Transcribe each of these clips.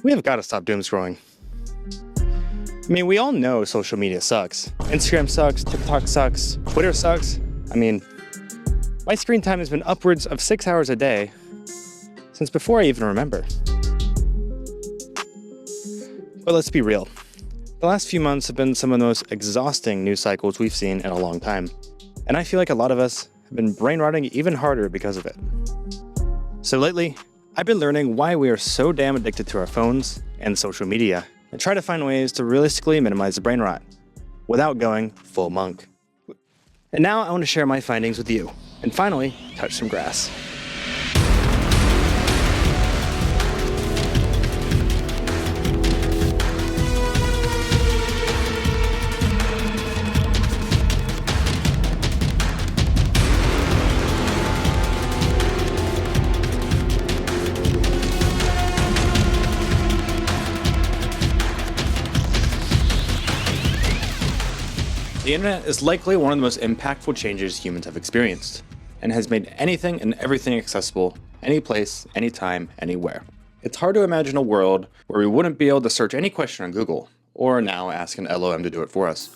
We have got to stop doomscrolling. I mean, we all know social media sucks. Instagram sucks, TikTok sucks, Twitter sucks. I mean, my screen time has been upwards of 6 hours a day since before I even remember. But let's be real. The last few months have been some of the most exhausting news cycles we've seen in a long time. And I feel like a lot of us have been brain rotting even harder because of it. So lately, I've been learning why we are so damn addicted to our phones and social media, and try to find ways to realistically minimize the brain rot without going full monk. And now I want to share my findings with you, and finally, touch some grass. The internet is likely one of the most impactful changes humans have experienced, and has made anything and everything accessible, any place, anytime, anywhere. It's hard to imagine a world where we wouldn't be able to search any question on Google, or now ask an LLM to do it for us.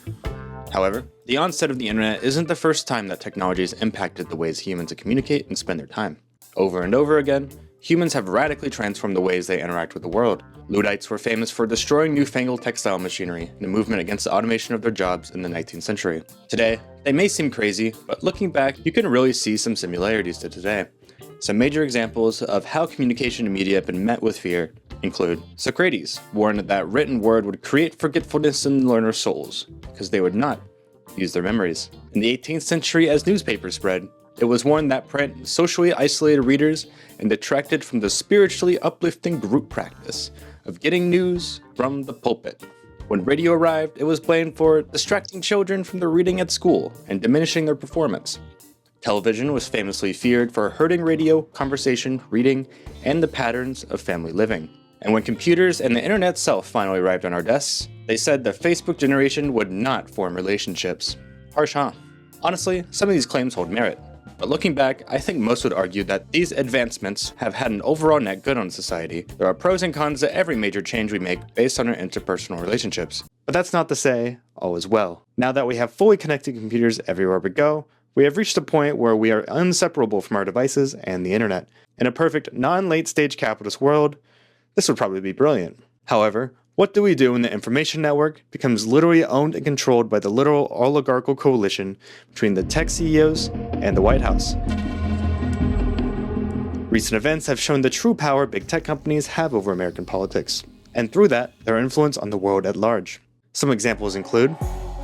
However, the onset of the internet isn't the first time that technology has impacted the ways humans communicate and spend their time. Over and over again, humans have radically transformed the ways they interact with the world. Luddites were famous for destroying newfangled textile machinery in a movement against the automation of their jobs in the 19th century. Today, they may seem crazy, but looking back, you can really see some similarities to today. Some major examples of how communication and media have been met with fear include Socrates warned that written word would create forgetfulness in learners' souls, because they would not use their memories. In the 18th century, as newspapers spread, it was warned that print socially isolated readers and detracted from the spiritually uplifting group practice of getting news from the pulpit. When radio arrived, it was blamed for distracting children from their reading at school and diminishing their performance. Television was famously feared for hurting radio, conversation, reading, and the patterns of family living. And when computers and the internet itself finally arrived on our desks, they said the Facebook generation would not form relationships. Harsh, huh? Honestly, some of these claims hold merit. But looking back, I think most would argue that these advancements have had an overall net good on society. There are pros and cons to every major change we make based on our interpersonal relationships. But that's not to say all is well. Now that we have fully connected computers everywhere we go, we have reached a point where we are inseparable from our devices and the internet. In a perfect, non-late stage capitalist world, this would probably be brilliant. However, what do we do when the information network becomes literally owned and controlled by the literal oligarchical coalition between the tech CEOs and the White House? Recent events have shown the true power big tech companies have over American politics, and through that, their influence on the world at large. Some examples include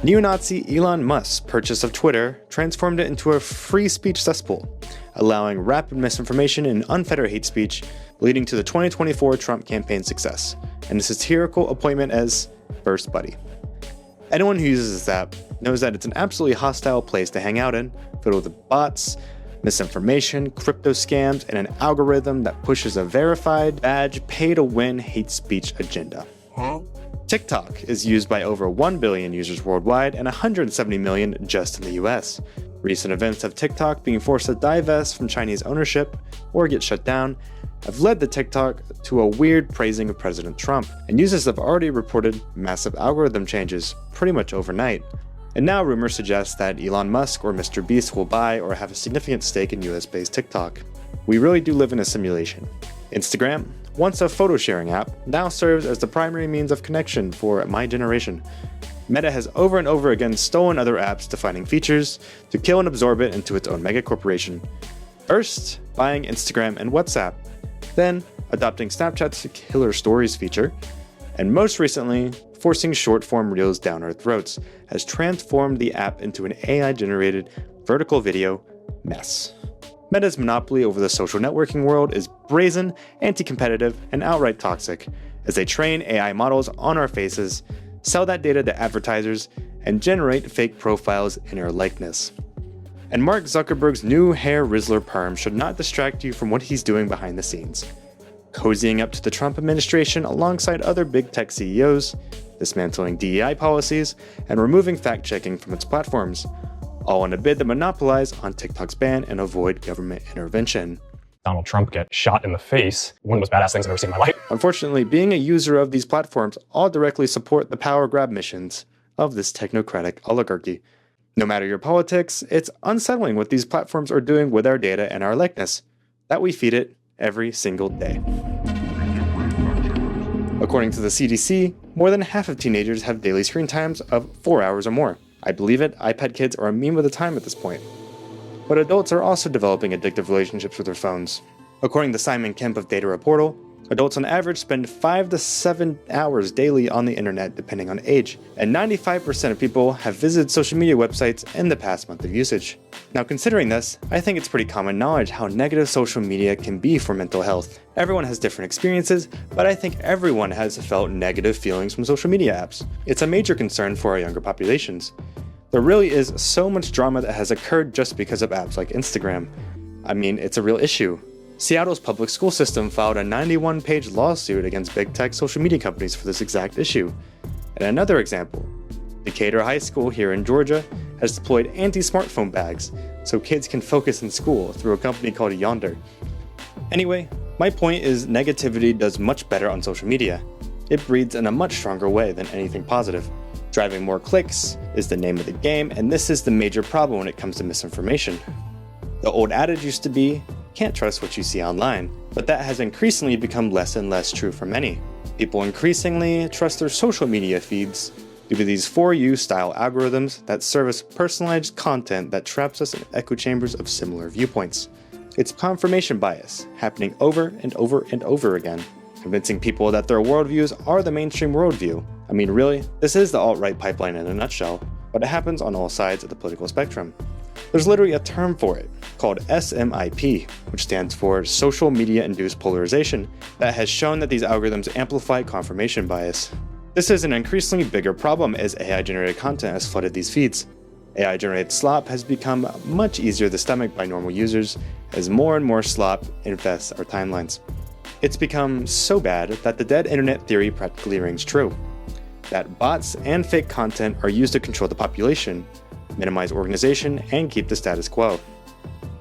neo-Nazi Elon Musk's purchase of Twitter transformed it into a free speech cesspool, allowing rapid misinformation and unfettered hate speech, leading to the 2024 Trump campaign success, and a satirical appointment as First Buddy. Anyone who uses this app knows that it's an absolutely hostile place to hang out in, filled with bots, misinformation, crypto scams, and an algorithm that pushes a verified, badge, pay-to-win hate speech agenda. TikTok is used by over 1 billion users worldwide and 170 million just in the US. Recent events of TikTok being forced to divest from Chinese ownership or get shut down have led the TikTok to a weird praising of President Trump, and users have already reported massive algorithm changes pretty much overnight. And now rumors suggest that Elon Musk or Mr. Beast will buy or have a significant stake in US-based TikTok. We really do live in a simulation. Instagram, once a photo sharing app, now serves as the primary means of connection for my generation. Meta has over and over again stolen other apps' defining features to kill and absorb it into its own mega corporation. First, buying Instagram and WhatsApp, then adopting Snapchat's killer stories feature, and most recently, forcing short-form reels down our throats, has transformed the app into an AI-generated vertical video mess. Meta's monopoly over the social networking world is brazen, anti-competitive, and outright toxic, as they train AI models on our faces, sell that data to advertisers, and generate fake profiles in our likeness. And Mark Zuckerberg's new hair Rizzler perm should not distract you from what he's doing behind the scenes. Cozying up to the Trump administration alongside other big tech CEOs, dismantling DEI policies, and removing fact-checking from its platforms, all in a bid to monopolize on TikTok's ban and avoid government intervention. Donald Trump get shot in the face, one of the most badass things I've ever seen in my life. Unfortunately, being a user of these platforms all directly support the power grab missions of this technocratic oligarchy. No matter your politics, it's unsettling what these platforms are doing with our data and our likeness, that we feed it every single day. According to the CDC, more than half of teenagers have daily screen times of 4 hours or more. I believe it, iPad kids are a meme of the time at this point. But adults are also developing addictive relationships with their phones. According to Simon Kemp of Data Reportal, adults on average spend 5 to 7 hours daily on the internet depending on age, and 95% of people have visited social media websites in the past month of usage. Now considering this, I think it's pretty common knowledge how negative social media can be for mental health. Everyone has different experiences, but I think everyone has felt negative feelings from social media apps. It's a major concern for our younger populations. There really is so much drama that has occurred just because of apps like Instagram. I mean, it's a real issue. Seattle's public school system filed a 91-page lawsuit against big tech social media companies for this exact issue. And another example, Decatur High School here in Georgia has deployed anti-smartphone bags so kids can focus in school through a company called Yonder. Anyway, my point is negativity does much better on social media. It breeds in a much stronger way than anything positive. Driving more clicks is the name of the game, and this is the major problem when it comes to misinformation. The old adage used to be, can't trust what you see online, but that has increasingly become less and less true for many. People increasingly trust their social media feeds due to these For You style algorithms that service personalized content that traps us in echo chambers of similar viewpoints. It's confirmation bias happening over and over and over again, convincing people that their worldviews are the mainstream worldview. I mean, really, this is the alt-right pipeline in a nutshell, but it happens on all sides of the political spectrum. There's literally a term for it, called SMIP, which stands for Social Media Induced Polarization, that has shown that these algorithms amplify confirmation bias. This is an increasingly bigger problem as AI-generated content has flooded these feeds. AI-generated slop has become much easier to stomach by normal users as more and more slop infests our timelines. It's become so bad that the dead internet theory practically rings true, that bots and fake content are used to control the population, minimize organization, and keep the status quo.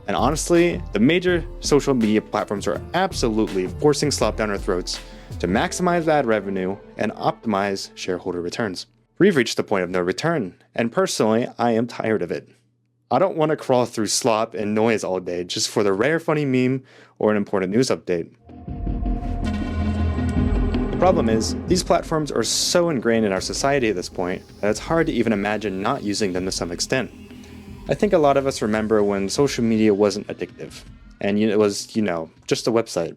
And honestly, the major social media platforms are absolutely forcing slop down our throats to maximize ad revenue and optimize shareholder returns. We've reached the point of no return, and personally, I am tired of it. I don't want to crawl through slop and noise all day just for the rare funny meme or an important news update. The problem is, these platforms are so ingrained in our society at this point that it's hard to even imagine not using them to some extent. I think a lot of us remember when social media wasn't addictive, and it was, just a website.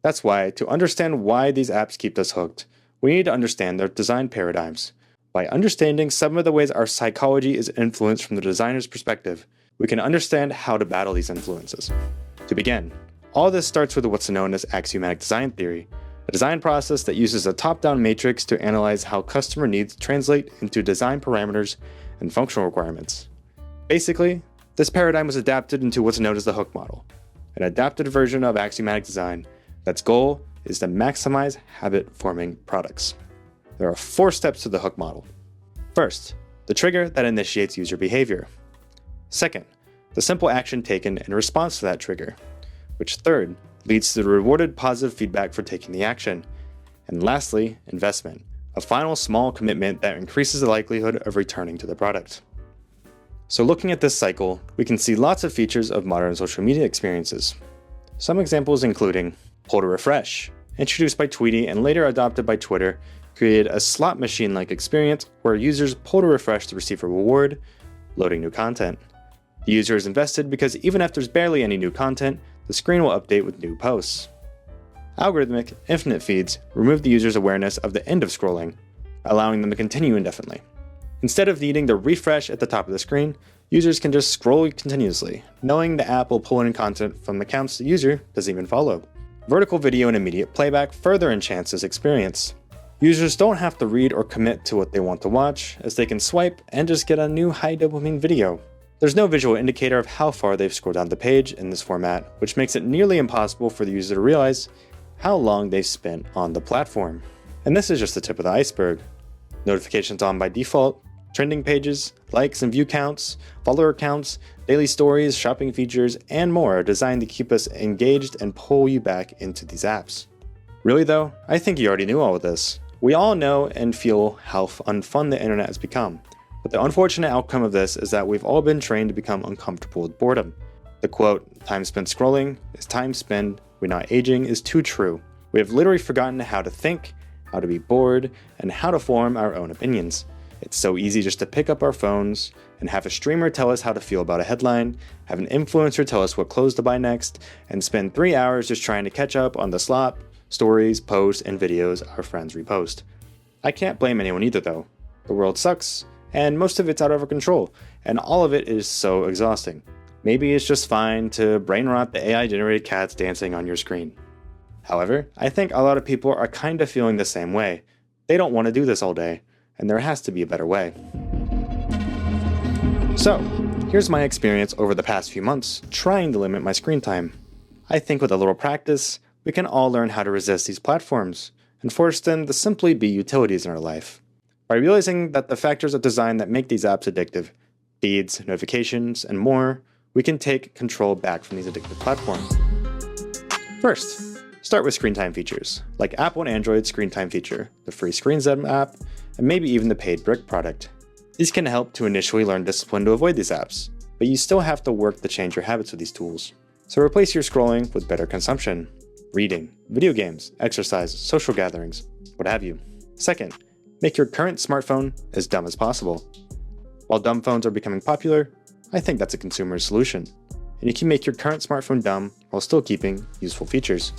That's why, to understand why these apps keep us hooked, we need to understand their design paradigms. By understanding some of the ways our psychology is influenced from the designer's perspective, we can understand how to battle these influences. To begin, all this starts with what's known as axiomatic design theory, a design process that uses a top-down matrix to analyze how customer needs translate into design parameters and functional requirements. Basically, this paradigm was adapted into what's known as the hook model, an adapted version of axiomatic design that's goal is to maximize habit-forming products. There are 4 steps to the hook model. First, the trigger that initiates user behavior. Second, the simple action taken in response to that trigger, which third, leads to the rewarded positive feedback for taking the action. And lastly, investment, a final small commitment that increases the likelihood of returning to the product. So looking at this cycle, we can see lots of features of modern social media experiences. Some examples including pull to refresh, introduced by Tweety and later adopted by Twitter, created a slot machine-like experience where users pull to refresh to receive a reward, loading new content. The user is invested because even if there's barely any new content, the screen will update with new posts. Algorithmic infinite feeds remove the user's awareness of the end of scrolling, allowing them to continue indefinitely. Instead of needing to refresh at the top of the screen, users can just scroll continuously, knowing the app will pull in content from accounts the user doesn't even follow. Vertical video and immediate playback further enhance this experience. Users don't have to read or commit to what they want to watch, as they can swipe and just get a new high dopamine video. There's no visual indicator of how far they've scrolled down the page in this format, which makes it nearly impossible for the user to realize how long they've spent on the platform. And this is just the tip of the iceberg. Notifications on by default, trending pages, likes and view counts, follower counts, daily stories, shopping features, and more are designed to keep us engaged and pull you back into these apps. Really though, I think you already knew all of this. We all know and feel how unfun the internet has become. But the unfortunate outcome of this is that we've all been trained to become uncomfortable with boredom. The quote, "time spent scrolling is time spent when not aging," is too true. We have literally forgotten how to think, how to be bored, and how to form our own opinions. It's so easy just to pick up our phones and have a streamer tell us how to feel about a headline, have an influencer tell us what clothes to buy next, and spend 3 hours just trying to catch up on the slop, stories, posts, and videos our friends repost. I can't blame anyone either though. The world sucks, and most of it's out of our control, and all of it is so exhausting. Maybe it's just fine to brain rot the AI-generated cats dancing on your screen. However, I think a lot of people are kind of feeling the same way. They don't want to do this all day, and there has to be a better way. So, here's my experience over the past few months trying to limit my screen time. I think with a little practice, we can all learn how to resist these platforms and force them to simply be utilities in our life. By realizing that the factors of design that make these apps addictive, feeds, notifications, and more, we can take control back from these addictive platforms. First, start with screen time features, like Apple and Android Screen Time feature, the free ScreenZem app, and maybe even the paid Brick product. These can help to initially learn discipline to avoid these apps, but you still have to work to change your habits with these tools. So replace your scrolling with better consumption, reading, video games, exercise, social gatherings, what have you. Second, make your current smartphone as dumb as possible. While dumb phones are becoming popular, I think that's a consumer solution, and you can make your current smartphone dumb while still keeping useful features.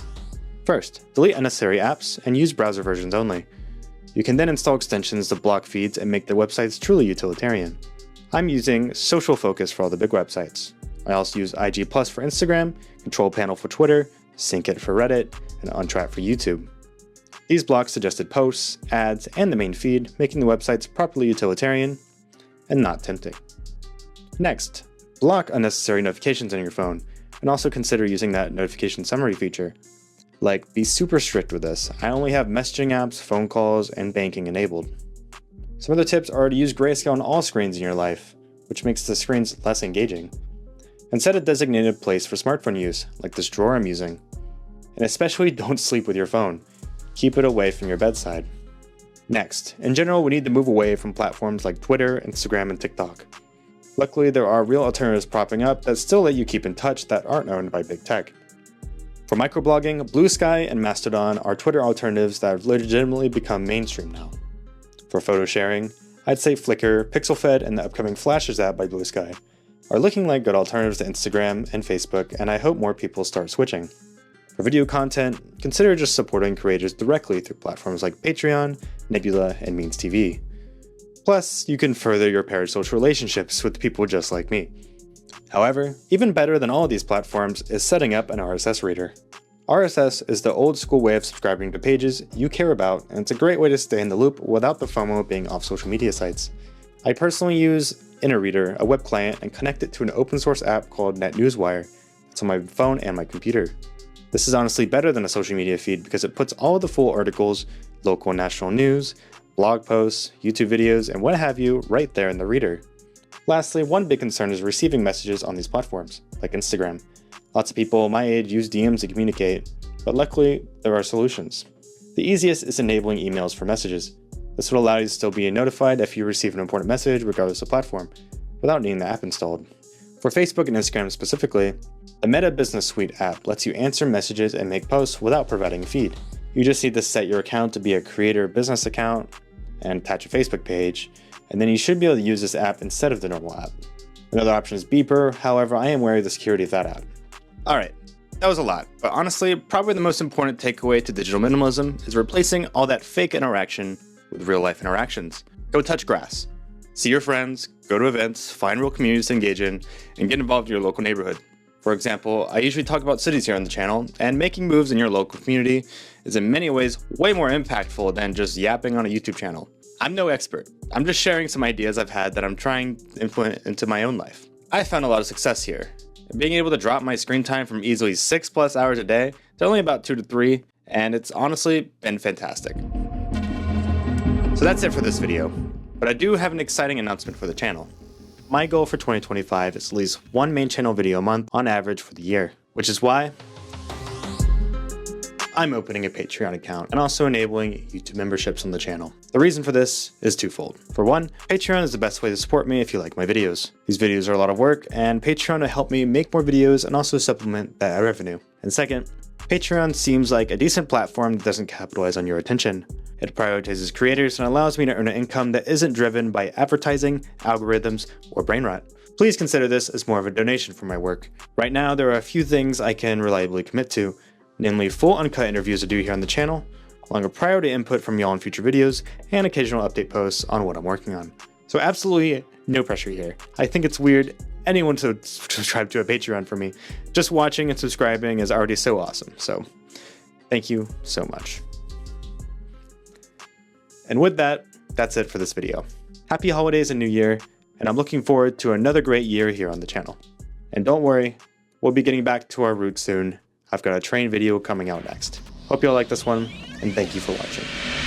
First, delete unnecessary apps and use browser versions only. You can then install extensions to block feeds and make their websites truly utilitarian. I'm using Social Focus for all the big websites. I also use IG Plus for Instagram, Control Panel for Twitter, Syncit for Reddit, and Untrap for YouTube. These block suggested posts, ads, and the main feed, making the websites properly utilitarian and not tempting. Next, block unnecessary notifications on your phone, and also consider using that notification summary feature. Like, be super strict with this. I only have messaging apps, phone calls, and banking enabled. Some other tips are to use grayscale on all screens in your life, which makes the screens less engaging. And set a designated place for smartphone use, like this drawer I'm using. And especially don't sleep with your phone. Keep it away from your bedside. Next, in general, we need to move away from platforms like Twitter, Instagram, and TikTok. Luckily, there are real alternatives popping up that still let you keep in touch that aren't owned by big tech. For microblogging, Blue Sky and Mastodon are Twitter alternatives that have legitimately become mainstream now. For photo sharing, I'd say Flickr, PixelFed, and the upcoming Flashes app by Blue Sky are looking like good alternatives to Instagram and Facebook, and I hope more people start switching. For video content, consider just supporting creators directly through platforms like Patreon, Nebula, and Means TV. Plus, you can further your parasocial relationships with people just like me. However, even better than all of these platforms is setting up an RSS reader. RSS is the old school way of subscribing to pages you care about, and it's a great way to stay in the loop without the FOMO of being off social media sites. I personally use InnerReader, a web client, and connect it to an open source app called NetNewsWire. It's on my phone and my computer. This is honestly better than a social media feed because it puts all of the full articles, local and national news, blog posts, YouTube videos, and what have you right there in the reader. Lastly, one big concern is receiving messages on these platforms, like Instagram. Lots of people my age use DMs to communicate, but luckily, there are solutions. The easiest is enabling emails for messages. This will allow you to still be notified if you receive an important message regardless of platform, without needing the app installed. For Facebook and Instagram specifically, the Meta Business Suite app lets you answer messages and make posts without providing a feed. You just need to set your account to be a creator business account and attach a Facebook page, and then you should be able to use this app instead of the normal app. Another option is Beeper, however, I am wary of the security of that app. Alright, that was a lot, but honestly, probably the most important takeaway to digital minimalism is replacing all that fake interaction with real life interactions. Go touch grass. See your friends, go to events, find real communities to engage in, and get involved in your local neighborhood. For example, I usually talk about cities here on the channel, and making moves in your local community is in many ways way more impactful than just yapping on a YouTube channel. I'm no expert. I'm just sharing some ideas I've had that I'm trying to implement into my own life. I found a lot of success here. Being able to drop my screen time from easily 6+ hours a day to only about 2 to 3, and it's honestly been fantastic. So that's it for this video. But I do have an exciting announcement for the channel. My goal for 2025 is at least one main channel video a month on average for the year, which is why I'm opening a Patreon account and also enabling YouTube memberships on the channel. The reason for this is twofold. For one, Patreon is the best way to support me if you like my videos. These videos are a lot of work, and Patreon will help me make more videos and also supplement that revenue. And second, Patreon seems like a decent platform that doesn't capitalize on your attention. It prioritizes creators and allows me to earn an income that isn't driven by advertising, algorithms, or brain rot. Please consider this as more of a donation for my work. Right now, there are a few things I can reliably commit to, namely full uncut interviews I do here on the channel, along with priority input from y'all in future videos, and occasional update posts on what I'm working on. So absolutely no pressure here. I think it's weird anyone to subscribe to a Patreon for me. Just watching and subscribing is already so awesome, so thank you so much. And with that, that's it for this video. Happy holidays and New Year, and I'm looking forward to another great year here on the channel. And don't worry, we'll be getting back to our roots soon. I've got a train video coming out next. Hope y'all like this one, and thank you for watching.